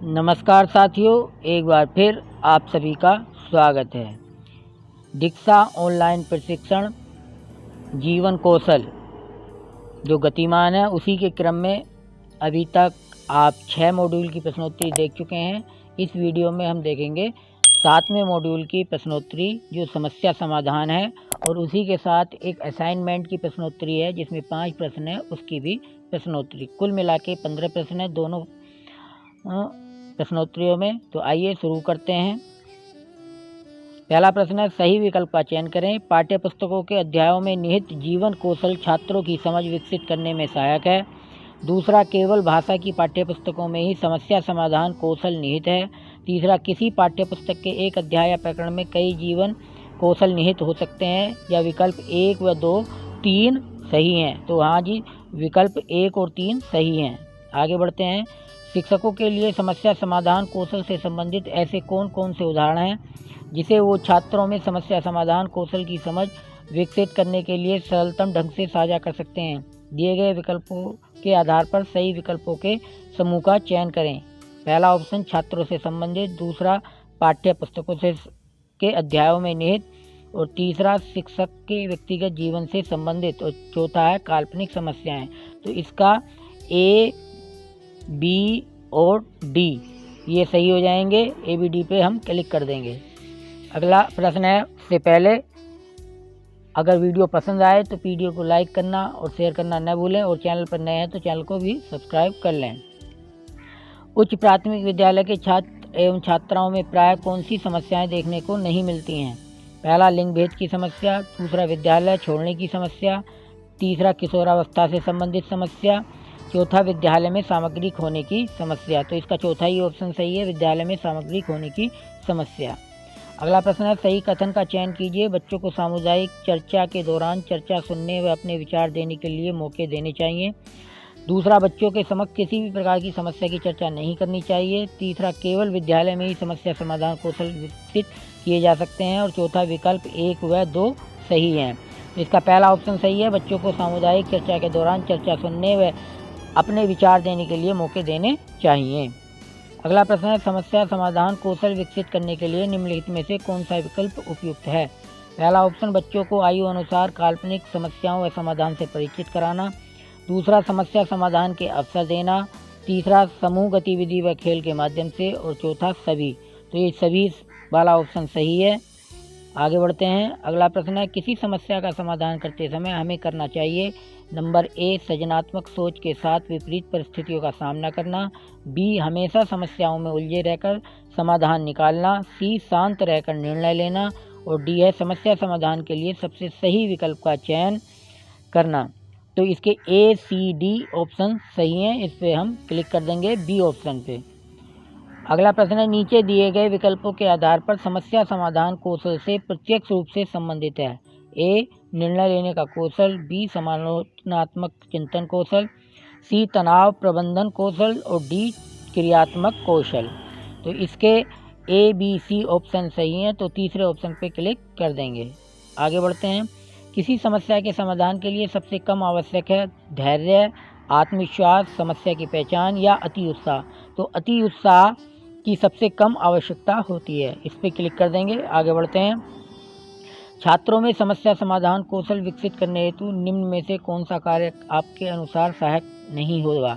नमस्कार साथियों, एक बार फिर आप सभी का स्वागत है। दीक्षा ऑनलाइन प्रशिक्षण जीवन कौशल जो गतिमान है, उसी के क्रम में अभी तक आप 6 मॉड्यूल की प्रश्नोत्तरी देख चुके हैं। इस वीडियो में हम देखेंगे 7वें मॉड्यूल की प्रश्नोत्तरी जो समस्या समाधान है, और उसी के साथ एक असाइनमेंट की प्रश्नोत्तरी है जिसमें 5 प्रश्न है, उसकी भी प्रश्नोत्तरी। कुल मिला के 15 प्रश्न है दोनों प्रश्नोत्तरियों में। तो आइए शुरू करते हैं। पहला प्रश्न है, सही विकल्प का चयन करें। पाठ्य पुस्तकों के अध्यायों में निहित जीवन कौशल छात्रों की समझ विकसित करने में सहायक है। दूसरा, केवल भाषा की पाठ्य पुस्तकों में ही समस्या समाधान कौशल निहित है। तीसरा, किसी पाठ्य पुस्तक के एक अध्याय या प्रकरण में कई जीवन कौशल निहित हो सकते हैं। या विकल्प 1 व 2 3 सही हैं। तो हाँ जी, विकल्प 1 और 3 सही हैं। आगे बढ़ते हैं। शिक्षकों के लिए समस्या समाधान कौशल से संबंधित ऐसे कौन कौन से उदाहरण हैं जिसे वो छात्रों में समस्या समाधान कौशल की समझ विकसित करने के लिए सरलतम ढंग से साझा कर सकते हैं। दिए गए विकल्पों के आधार पर सही विकल्पों के समूह का चयन करें। पहला ऑप्शन छात्रों से संबंधित, दूसरा पाठ्य पुस्तकों से के अध्यायों में निहित, और तीसरा शिक्षक के व्यक्तिगत जीवन से संबंधित, और चौथा है काल्पनिक समस्याएं। तो इसका ए, बी और डी ये सही हो जाएंगे। ए बी डी पे हम क्लिक कर देंगे। अगला प्रश्न है, उससे पहले अगर वीडियो पसंद आए तो वीडियो को लाइक करना और शेयर करना न भूलें, और चैनल पर नए हैं तो चैनल को भी सब्सक्राइब कर लें। उच्च प्राथमिक विद्यालय के छात्र एवं छात्राओं में प्राय कौन सी समस्याएं देखने को नहीं मिलती हैं? पहला, लिंग भेद की समस्या। दूसरा, विद्यालय छोड़ने की समस्या। तीसरा, किशोरावस्था से संबंधित समस्या। चौथा, विद्यालय में सामग्री खोने की समस्या। तो इसका चौथा ही ऑप्शन सही है, विद्यालय में सामग्री खोने की समस्या। अगला प्रश्न है, सही कथन का चयन कीजिए। बच्चों को सामुदायिक चर्चा के दौरान चर्चा सुनने व अपने विचार देने के लिए मौके देने चाहिए। दूसरा, बच्चों के समक्ष किसी भी प्रकार की समस्या की चर्चा नहीं करनी चाहिए। तीसरा, केवल विद्यालय में ही समस्या समाधान कौशल विकसित किए जा सकते हैं। और चौथा, विकल्प 1 व 2 सही हैं। इसका पहला ऑप्शन सही है, बच्चों को सामुदायिक चर्चा के दौरान चर्चा सुनने व अपने विचार देने के लिए मौके देने चाहिए। अगला प्रश्न है, समस्या समाधान कौशल विकसित करने के लिए निम्नलिखित में से कौन सा विकल्प उपयुक्त है? पहला ऑप्शन, बच्चों को आयु अनुसार काल्पनिक समस्याओं व समाधान से परिचित कराना। दूसरा, समस्या समाधान के अवसर देना। तीसरा, समूह गतिविधि व खेल के माध्यम से। और चौथा, सभी। तो ये सभी वाला ऑप्शन सही है। आगे बढ़ते हैं। अगला प्रश्न है, किसी समस्या का समाधान करते समय हमें करना चाहिए। नंबर ए, सृजनात्मक सोच के साथ विपरीत परिस्थितियों का सामना करना। बी, हमेशा समस्याओं में उलझे रहकर समाधान निकालना। सी, शांत रहकर निर्णय लेना। और डी है, समस्या समाधान के लिए सबसे सही विकल्प का चयन करना। तो इसके ए, सी, डी ऑप्शन सही हैं। इस पर हम क्लिक कर देंगे बी ऑप्शन पे। अगला प्रश्न है, नीचे दिए गए विकल्पों के आधार पर समस्या समाधान कौशल से प्रत्यक्ष रूप से संबंधित है। ए, निर्णय लेने का कौशल। बी, समालोचनात्मक चिंतन कौशल। सी, तनाव प्रबंधन कौशल। और डी, क्रियात्मक कौशल। तो इसके ए, बी, सी ऑप्शन सही हैं। तो तीसरे ऑप्शन पे क्लिक कर देंगे। आगे बढ़ते हैं। किसी समस्या के समाधान के लिए सबसे कम आवश्यक है धैर्य, आत्मविश्वास, समस्या की पहचान या अति उत्साह। तो अति उत्साह की सबसे कम आवश्यकता होती है। इस पर क्लिक कर देंगे। आगे बढ़ते हैं। छात्रों में समस्या समाधान कौशल विकसित करने हेतु निम्न में से कौन सा कार्य आपके अनुसार सहायक नहीं होगा?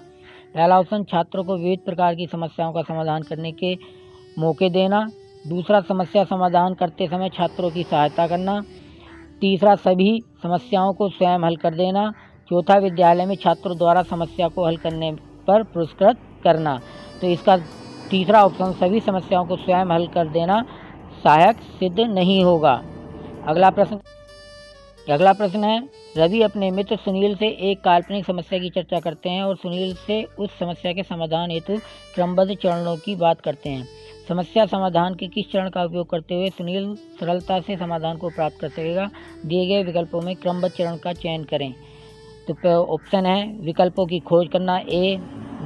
पहला ऑप्शन, छात्रों को विविध प्रकार की समस्याओं का समाधान करने के मौके देना। दूसरा, समस्या समाधान करते समय छात्रों की सहायता करना। तीसरा, सभी समस्याओं को स्वयं हल कर देना। चौथा, विद्यालय में छात्रों द्वारा समस्या को हल करने पर पुरस्कृत करना। तो इसका तीसरा ऑप्शन, सभी समस्याओं को स्वयं हल कर देना, सहायक सिद्ध नहीं होगा। अगला प्रश्न है, रवि अपने मित्र सुनील से एक काल्पनिक समस्या की चर्चा करते हैं और सुनील से उस समस्या के समाधान हेतु क्रमबद्ध चरणों की बात करते हैं। समस्या समाधान के किस चरण का उपयोग करते हुए सुनील सरलता से समाधान को प्राप्त कर सकेगा? दिए गए विकल्पों में क्रमबद्ध चरण का चयन करें। तो ऑप्शन है विकल्पों की खोज करना ए,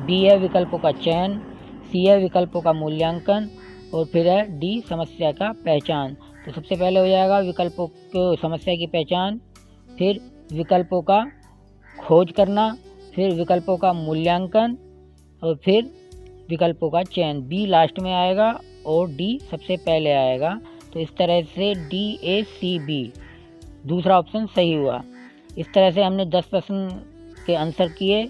बी है विकल्पों का चयन, सी है विकल्पों का मूल्यांकन, और फिर है डी समस्या का पहचान। तो सबसे पहले हो जाएगा विकल्पों को समस्या की पहचान, फिर विकल्पों का खोज करना, फिर विकल्पों का मूल्यांकन, और फिर विकल्पों का चयन। बी लास्ट में आएगा और डी सबसे पहले आएगा। तो इस तरह से DACB दूसरा ऑप्शन सही हुआ। इस तरह से हमने 10 प्रश्न के आंसर किए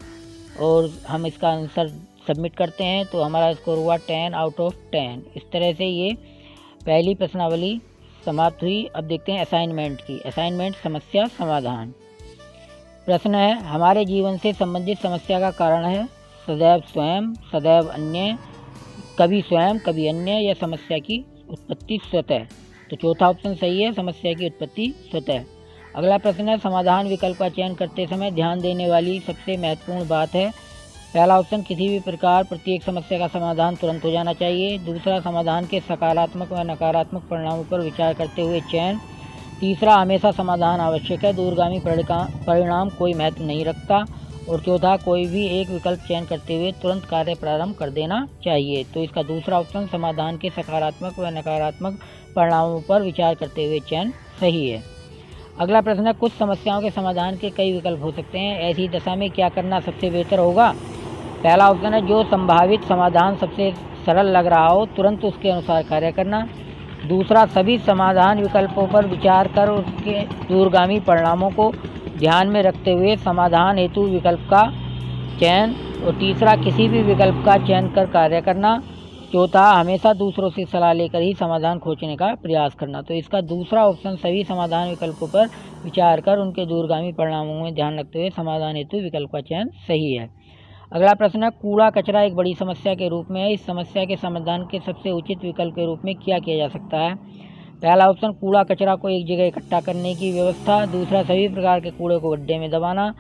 और हम इसका आंसर सबमिट करते हैं तो हमारा स्कोर हुआ 10 आउट ऑफ 10। इस तरह से ये पहली प्रश्नावली समाप्त हुई। अब देखते हैं असाइनमेंट की। असाइनमेंट समस्या समाधान। प्रश्न है, हमारे जीवन से संबंधित समस्या का कारण है सदैव स्वयं, सदैव अन्य, कभी स्वयं कभी अन्य, या समस्या की उत्पत्ति स्वतः। तो चौथा ऑप्शन सही है, समस्या की उत्पत्ति स्वतः। अगला प्रश्न है, समाधान विकल्प का चयन करते समय ध्यान देने वाली सबसे महत्वपूर्ण बात है। पहला ऑप्शन, किसी भी प्रकार प्रत्येक समस्या का समाधान तुरंत हो जाना चाहिए। दूसरा, समाधान के सकारात्मक व नकारात्मक परिणामों पर विचार करते हुए चयन। तीसरा, हमेशा समाधान आवश्यक है, दूरगामी परिणाम कोई महत्व नहीं रखता। और चौथा, कोई भी एक विकल्प चयन करते हुए तुरंत कार्य प्रारंभ कर देना चाहिए। तो इसका दूसरा ऑप्शन, समाधान के सकारात्मक व नकारात्मक परिणामों पर विचार करते हुए चयन, सही है। अगला प्रश्न है, कुछ समस्याओं के समाधान के कई विकल्प हो सकते हैं, ऐसी दशा में क्या करना सबसे बेहतर होगा। पहला ऑप्शन है, जो संभावित समाधान सबसे सरल लग रहा हो तुरंत उसके अनुसार कार्य करना। दूसरा, सभी समाधान विकल्पों पर विचार कर उसके दूरगामी परिणामों को ध्यान में रखते हुए समाधान हेतु विकल्प का चयन। और तीसरा, किसी भी विकल्प का चयन कर कार्य करना। चौथा, हमेशा दूसरों से सलाह लेकर ही समाधान खोजने का प्रयास करना। तो इसका दूसरा ऑप्शन, सभी समाधान विकल्पों पर विचार कर उनके दूरगामी परिणामों में ध्यान रखते हुए समाधान हेतु विकल्प का चयन, सही है। अगला प्रश्न है, कूड़ा कचरा एक बड़ी समस्या के रूप में है, इस समस्या के समाधान के सबसे उचित विकल्प के रूप में क्या किया जा सकता है। पहला ऑप्शन, कूड़ा कचरा को एक जगह इकट्ठा करने की व्यवस्था। दूसरा, सभी प्रकार के कूड़े को गड्ढे में दबाना।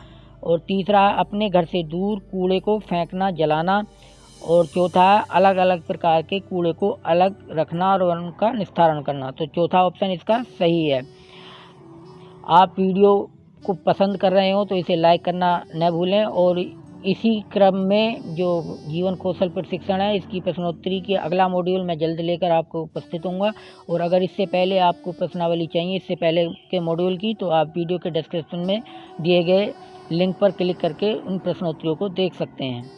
और तीसरा, अपने घर से दूर कूड़े को फेंकना, जलाना। और चौथा, अलग अलग प्रकार के कूड़े को अलग रखना और उनका निस्तारण करना। तो चौथा ऑप्शन इसका सही है। आप वीडियो को पसंद कर रहे हो तो इसे लाइक करना न भूलें। और इसी क्रम में जो जीवन कौशल प्रशिक्षण है, इसकी प्रश्नोत्तरी की अगला मॉड्यूल मैं जल्द लेकर आपको उपस्थित होऊंगा। और अगर इससे पहले आपको प्रश्नावली चाहिए इससे पहले के मॉड्यूल की, तो आप वीडियो के डिस्क्रिप्शन में दिए गए लिंक पर क्लिक करके उन प्रश्नोत्तरियों को देख सकते हैं।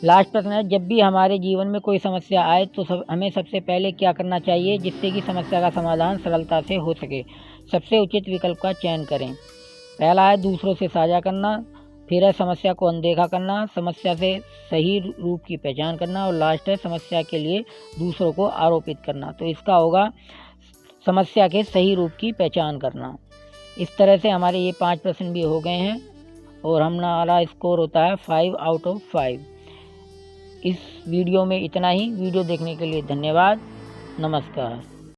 लास्ट प्रश्न है, जब भी हमारे जीवन में कोई समस्या आए तो हमें सबसे पहले क्या करना चाहिए जिससे कि समस्या का समाधान सरलता से हो सके। सबसे उचित विकल्प का चयन करें। पहला है, दूसरों से साझा करना। फिर है, समस्या को अनदेखा करना। समस्या से सही रूप की पहचान करना। और लास्ट है, समस्या के लिए दूसरों को आरोपित करना। तो इसका होगा समस्या के सही रूप की पहचान करना। इस तरह से हमारे ये 5 प्रश्न भी हो गए हैं और हमारा स्कोर होता है 5 आउट ऑफ 5। इस वीडियो में इतना ही। वीडियो देखने के लिए धन्यवाद। नमस्कार।